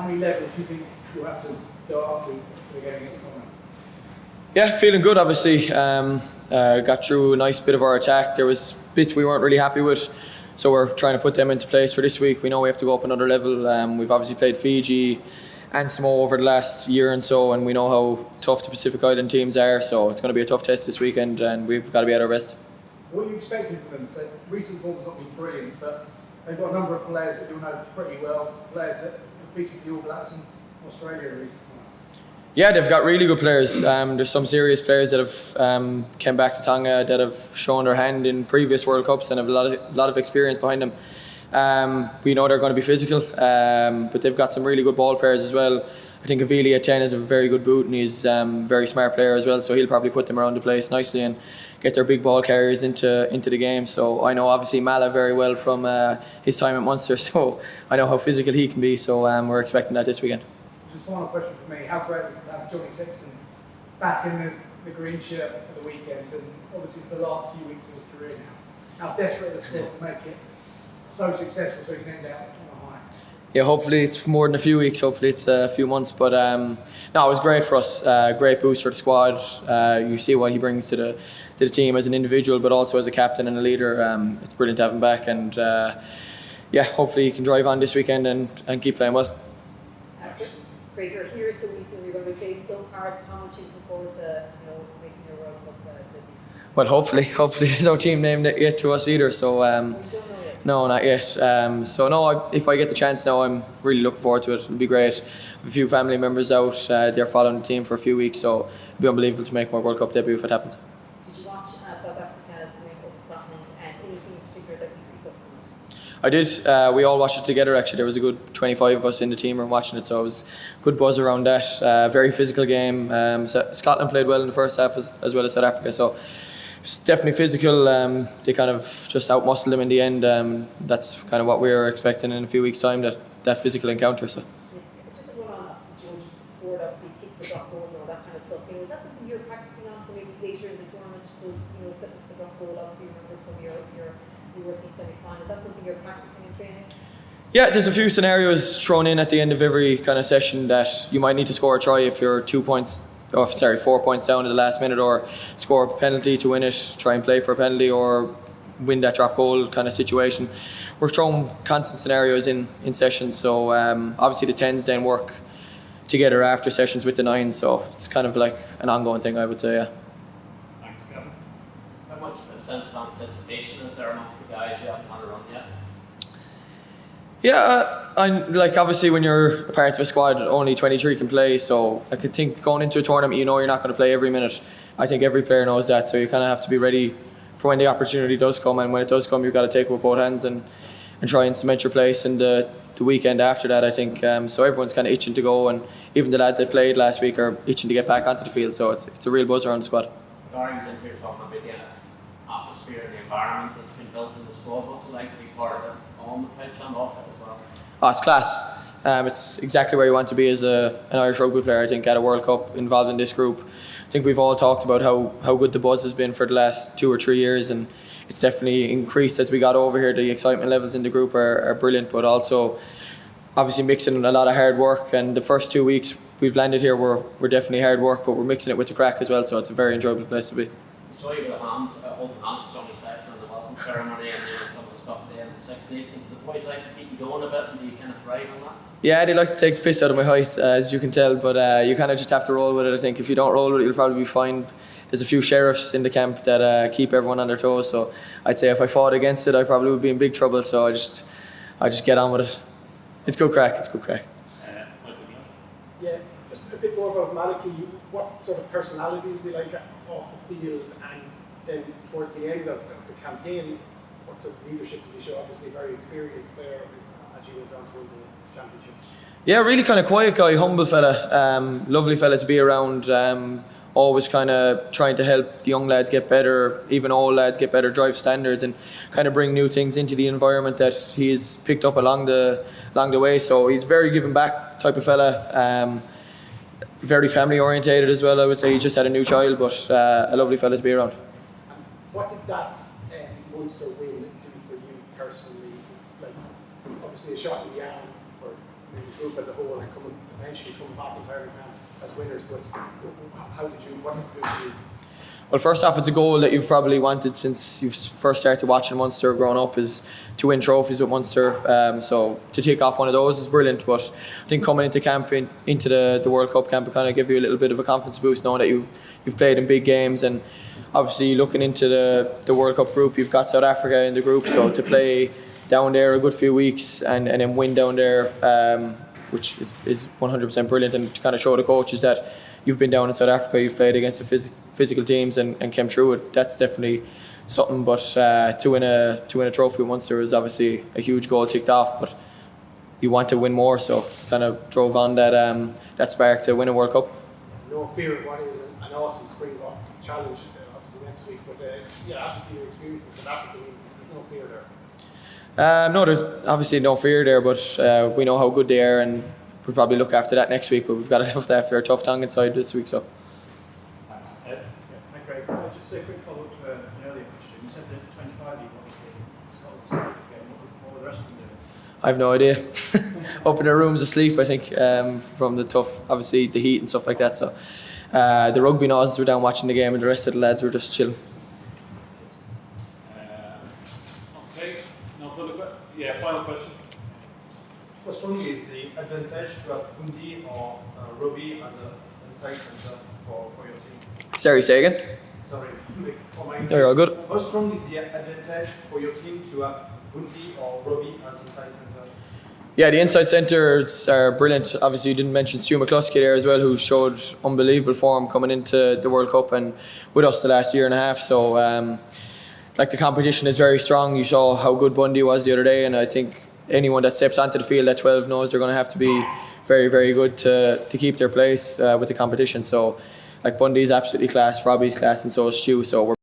how many levels do you think you'll have to go up to for the game against Cornwall? Yeah, feeling good obviously. Got through a nice bit of our attack. There was bits we weren't really happy with, so we're trying to put them into place for this week. We know we have to go up another level. We've obviously played Fiji and Samoa over the last year and so, and we know how tough the Pacific Island teams are, so it's going to be a tough test this weekend and we've got to be at our best. What are you expecting from them? So recent form has not been brilliant, but they've got a number of players that you'll know pretty well, players that have featured the All Blacks and Australia recently. Yeah, they've got really good players. There's some serious players that have came back to Tonga that have shown their hand in previous World Cups and have a lot of experience behind them. We know they're going to be physical, but they've got some really good ball players as well. I think Avili at 10 is a very good boot and he's a very smart player as well, so he'll probably put them around the place nicely and get their big ball carriers into the game. So I know obviously Mala very well from his time at Munster, so I know how physical he can be, so we're expecting that this weekend. Just final question for me, how great was it to have Johnny Sexton back in the green shirt for the weekend, and obviously it's the last few weeks of his career now. How desperate are the squad to make it so successful so he can end out on a high? Yeah, hopefully it's more than a few weeks, hopefully it's a few months, but no, it was great for us, great boost for the squad. You see what he brings to the team as an individual, but also as a captain and a leader. It's brilliant to have him back, and yeah, hopefully he can drive on this weekend and keep playing well. Great, you're here so recently, you're going to be playing some cards. How much are you looking forward to, making your World Cup debut? Well, hopefully there's no team named yet to us either, so You don't know yet? no, not yet. So no, if I get the chance now, I'm really looking forward to it. It'll be great. A few family members out, they're following the team for a few weeks, so it'll be unbelievable to make my World Cup debut if it happens. Did you watch South Africa's win over Scotland, and anything in particular that you picked up from it? I did. We all watched it together actually. There was a good 25 of us in the team room watching it, so it was good buzz around that. Very physical game. Scotland played well in the first half as well as South Africa, so it's definitely physical. They kind of just outmuscled them in the end. That's kind of what we were expecting in a few weeks' time, that physical encounter. So. Yeah. Just to run on, obviously, George Ford obviously kicked the drop goals and all that kind of stuff. Is that something you're practicing on for maybe later in the tournament? Those, setting up the drop goal, obviously, remember from your URC semi-final. Is that something you're practicing in training? Yeah, there's a few scenarios thrown in at the end of every kind of session that you might need to score a try if you're 4 points down in the last minute, or score a penalty to win it, try and play for a penalty, or win that drop goal kind of situation. We're throwing constant scenarios in sessions, so obviously the 10s then work together after sessions with the 9s, so it's kind of like an ongoing thing, I would say, yeah. Thanks, Kevin. How much of a sense of anticipation is there amongst the guys you haven't had a run yet? Yeah, obviously when you're a part of a squad, only 23 can play, so I could think going into a tournament, you're not going to play every minute. I think every player knows that, so you kind of have to be ready for when the opportunity does come, and when it does come, you've got to take it with both hands and try and cement your place in the weekend after that, I think. So everyone's kind of itching to go, and even the lads that played last week are itching to get back onto the field, so it's a real buzz around the squad. Gary was in here talking about the atmosphere and the environment that's been built in the squad. What's it like to be part of it on the pitch and off it as well? Oh, it's class. It's exactly where you want to be as an Irish rugby player, I think, at a World Cup, involved in this group. I think we've all talked about how good the buzz has been for the last 2 or 3 years, and it's definitely increased as we got over here. The excitement levels in the group are brilliant, but also obviously mixing a lot of hard work, and the first 2 weeks we've landed here were definitely hard work, but we're mixing it with the crack as well, so it's a very enjoyable place to be. So you got holding hands with Johnny Sexton in the welcome ceremony and some of the stuff at the end of the Six Nations. Do the boys like to keep you going a bit, and do you kind of thrive on that? Yeah, they like to take the piss out of my height, as you can tell, but you kind of just have to roll with it. I think if you don't roll with it, you'll probably be fine. There's a few sheriffs in the camp that keep everyone on their toes, so I'd say if I fought against it, I probably would be in big trouble, so I just get on with it. It's good crack, Yeah, just a bit more about Malachy. What sort of personality was he like off the field, and then towards the end of the campaign, what sort of leadership did he show? Obviously a very experienced player as you went on to win the championship. Yeah, really kind of quiet guy, humble fella, lovely fella to be around. Always kind of trying to help the young lads get better, even old lads get better, drive standards, and kind of bring new things into the environment that he's picked up along the way. So he's very giving back type of fella, very family orientated as well. I would say he just had a new child, but a lovely fella to be around. And what did that Munster win do for you personally? Like, obviously a shot in the arm for maybe group as a whole and eventually come back entirely as winners. But what did you do? Well, first off, it's a goal that you've probably wanted since you've first started watching Munster growing up, is to win trophies with Munster. So to take off one of those is brilliant. But I think coming into camp, into the World Cup camp, it kind of give you a little bit of a confidence boost, knowing that you've played in big games. And obviously looking into the World Cup group, you've got South Africa in the group. So to play down there a good few weeks and then win down there, which is 100% brilliant, and to kind of show the coaches that you've been down in South Africa, you've played against the physical teams and came through it. That's definitely something. But to win a trophy with Munster is obviously a huge goal ticked off. But you want to win more, so kind of drove on that spark to win a World Cup. No fear of what is an awesome Springbok challenge, obviously next week. But obviously your experience in South Africa, there's no fear there. No, there's obviously no fear there, but we know how good they are, and we'll probably look after that next week. But we've got to look after a tough Tongan side this week. So. Thanks, Ed. Hi, Craig. Just a quick follow-up to an earlier question. You said that 25 you watched the Scotland game. What were the rest of them doing? I have no idea. Up in their rooms asleep, I think, from the tough, obviously the heat and stuff like that. So the rugby noses were down watching the game, and the rest of the lads were just chilling. Okay. No further questions? Yeah, final question. How strong is the advantage to have Bundy or Robbie as an inside centre for your team? Sorry, say again? Sorry. No, you're all good. How strong is the advantage for your team to have Bundy or Robbie as inside centre? Yeah, the inside centres are brilliant. Obviously, you didn't mention Stu McCluskey there as well, who showed unbelievable form coming into the World Cup and with us the last year and a half. So, the competition is very strong. You saw how good Bundy was the other day, and I think anyone that steps onto the field at 12 knows they're going to have to be very, very good to keep their place with the competition. So, Bundy's absolutely class, Robbie's class, and so is Stu. So we're